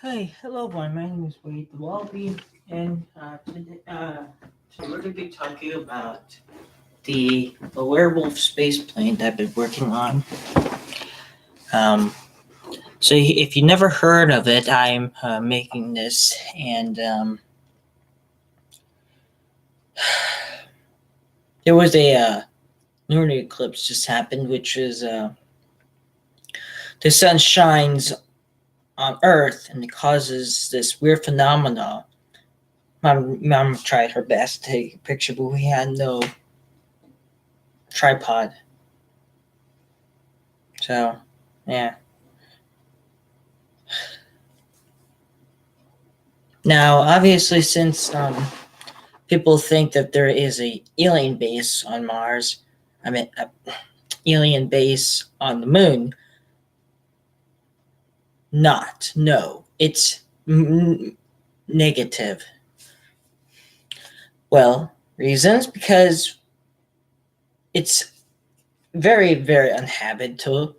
Hi, hello everyone. My name is Wade the Wallaby, and today we're going to be talking about the werewolf space plane that I've been working on. Um, if you never heard of it, I'm making this, and there was a lunar eclipse just happened, which is the sun shines on Earth and it causes this weird phenomena. My mom tried her best to take a picture, but we had no tripod. So, yeah. Now, obviously, since people think that there is a alien base on Mars, I mean, alien base on the moon, not. No, it's negative. Well, reasons because it's very, very uninhabitable.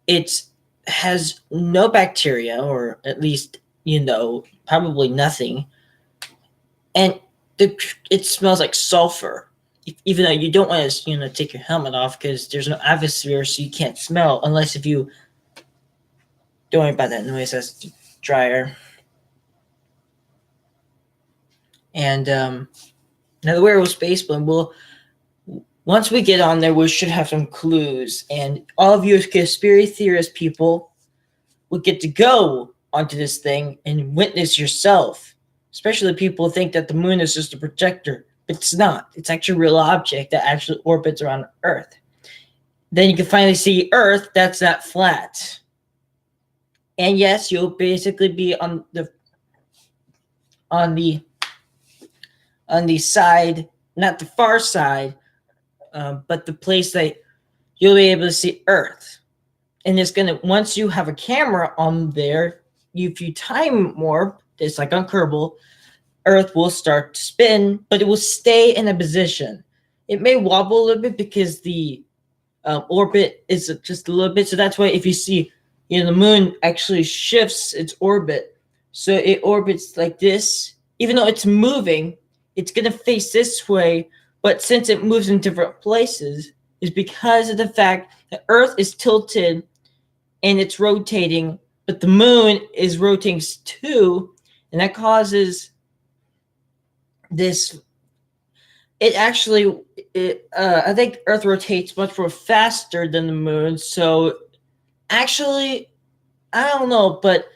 It has no bacteria, or at least probably nothing, and it smells like sulfur. Even though you don't want to, take your helmet off because there's no atmosphere, so you can't smell unless if you don't worry about that noise. That's the dryer. And now the werewolf space plane. Well, once we get on there, we should have some clues, and all of you as conspiracy theorist people will get to go onto this thing and witness yourself. Especially people think that the moon is just a projector, but it's not. It's actually a real object that actually orbits around Earth. Then you can finally see Earth that's not flat. And yes, you'll basically be on the side, not the far side, but the place that you'll be able to see Earth. And it's gonna, once you have a camera on there, if you time warp, it's like on Kerbal, Earth will start to spin, but it will stay in a position. It may wobble a little bit because the orbit is just a little bit. So that's why if you see, the moon actually shifts its orbit. So it orbits like this. Even though it's moving, it's going to face this way. But since it moves in different places, is because of the fact that Earth is tilted and it's rotating, but the moon is rotating too. And that causes this. I think Earth rotates much more faster than the moon. So actually, I don't know, but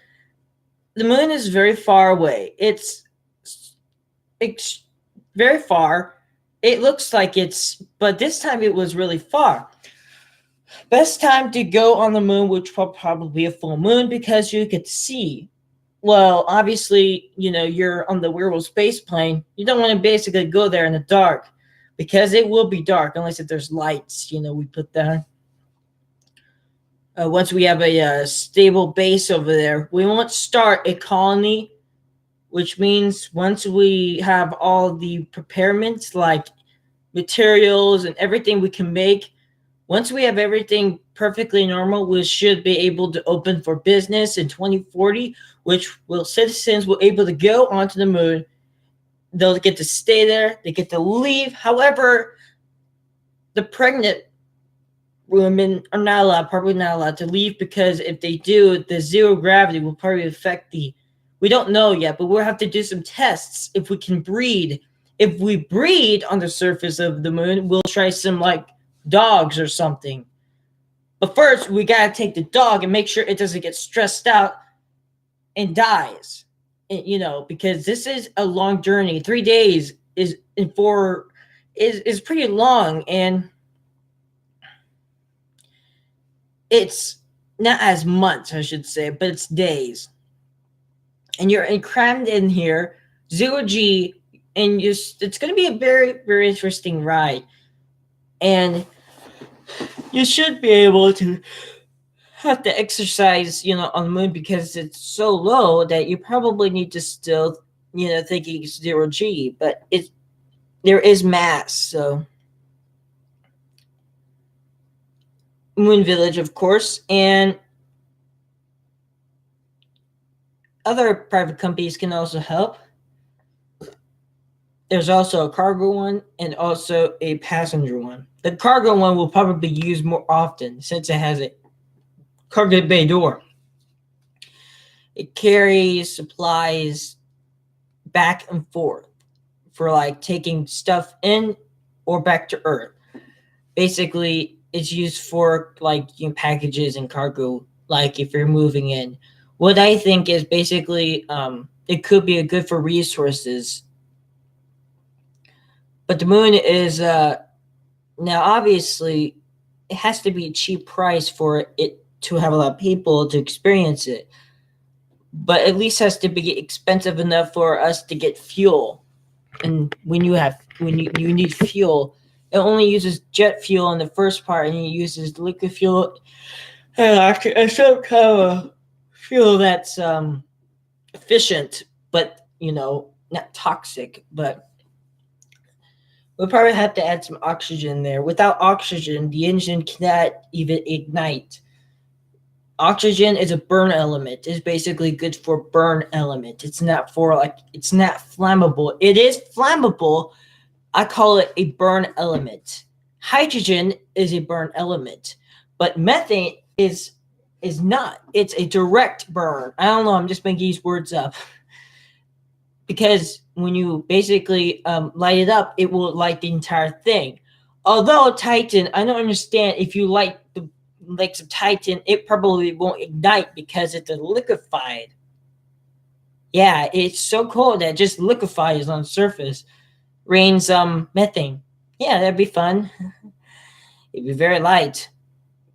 the moon is very far away. It's very far. It looks like but this time it was really far. Best time to go on the moon would probably be a full moon because you could see. Well, obviously, you're on the werewolf space plane. You don't want to basically go there in the dark because it will be dark unless if there's lights, we put there. Once we have a stable base over there, we won't start a colony, which means once we have all the preparements like materials and everything we can make, once we have everything perfectly normal, we should be able to open for business in 2040, which citizens will able to go onto the moon. They'll get to stay there. They get to leave. However, the pregnant women are probably not allowed to leave because if they do, the zero gravity will probably affect we don't know yet, but we'll have to do some tests if we can breed. If we breed on the surface of the moon, we'll try some like dogs or something. But first, we gotta take the dog and make sure it doesn't get stressed out and dies. And, because this is a long journey. 3 days is pretty long, and it's not as months, I should say, but it's days. And you're crammed in here, 0G, and it's going to be a very, very interesting ride. And you should be able to have to exercise, on the moon because it's so low that you probably need to still, thinking 0G, but there is mass, so Moon Village, of course, and other private companies can also help. There's also a cargo one and also a passenger one. The cargo one will probably be used more often since it has a cargo bay door. It carries supplies back and forth for like taking stuff in or back to Earth. Basically, it's used for like packages and cargo, like if you're moving in. What I think is basically it could be a good for resources. But the moon is now obviously it has to be a cheap price for it to have a lot of people to experience it. But at least has to be expensive enough for us to get fuel. And when you need fuel, it only uses jet fuel in the first part, and it uses liquid fuel and some kind of fuel that's efficient, but not toxic. But we'll probably have to add some oxygen there. Without oxygen, the engine cannot even ignite. Oxygen is a burn element. It's basically good for burn element. It's not flammable. It is flammable. I call it a burn element. Hydrogen is a burn element, but methane is not. It's a direct burn. I don't know. I'm just making these words up because when you basically light it up, it will light the entire thing. Although Titan, I don't understand if you light the lakes of Titan, it probably won't ignite because it's liquefied. Yeah, it's so cold that it just liquefies on the surface. Rains methane. Yeah, that'd be fun. It'd be very light.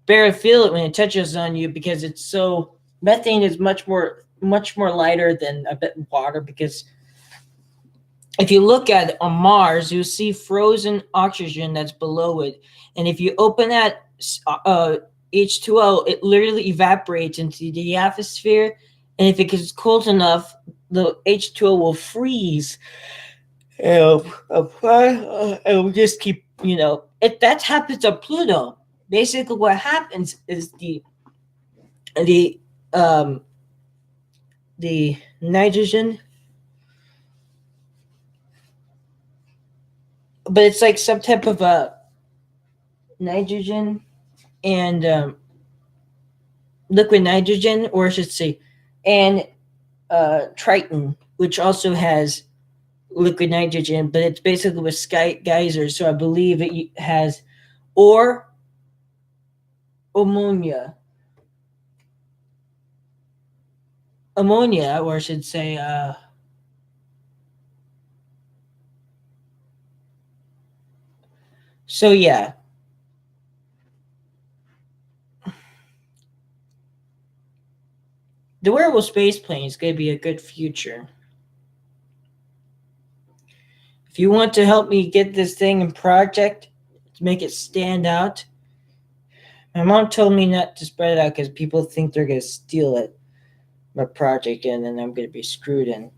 Barely feel it when it touches on you because it's so methane is much more lighter than I bet water, because if you look at it on Mars, you'll see frozen oxygen that's below it. And if you open that H2O, it literally evaporates into the atmosphere. And if it gets cold enough, the H2O will freeze. And it'll just keep, if that happens on Pluto, basically what happens is the nitrogen, but it's like some type of a nitrogen and liquid nitrogen, or I should say, and Triton, which also has liquid nitrogen, but it's basically with geysers. So I believe it has, or ammonia, or I should say, so yeah. The wearable space plane is going to be a good future. If you want to help me get this thing in project to make it stand out, my mom told me not to spread it out because people think they're going to steal it, my project, and then I'm going to be screwed in,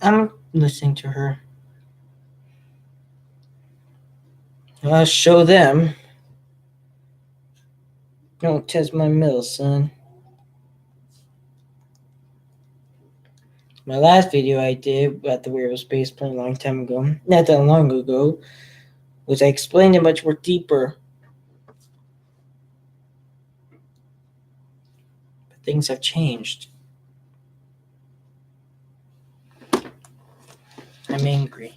I'm listening to her. I'll show them. Don't test my middle, son. My last video I did about the wearable space plane a long time ago, not that long ago, was I explained it much more deeper. But things have changed. I'm angry.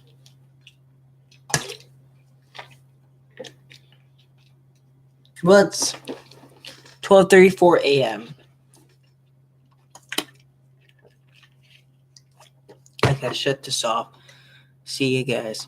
Well, it's 12:34 a.m. I gotta shut this off. See you guys.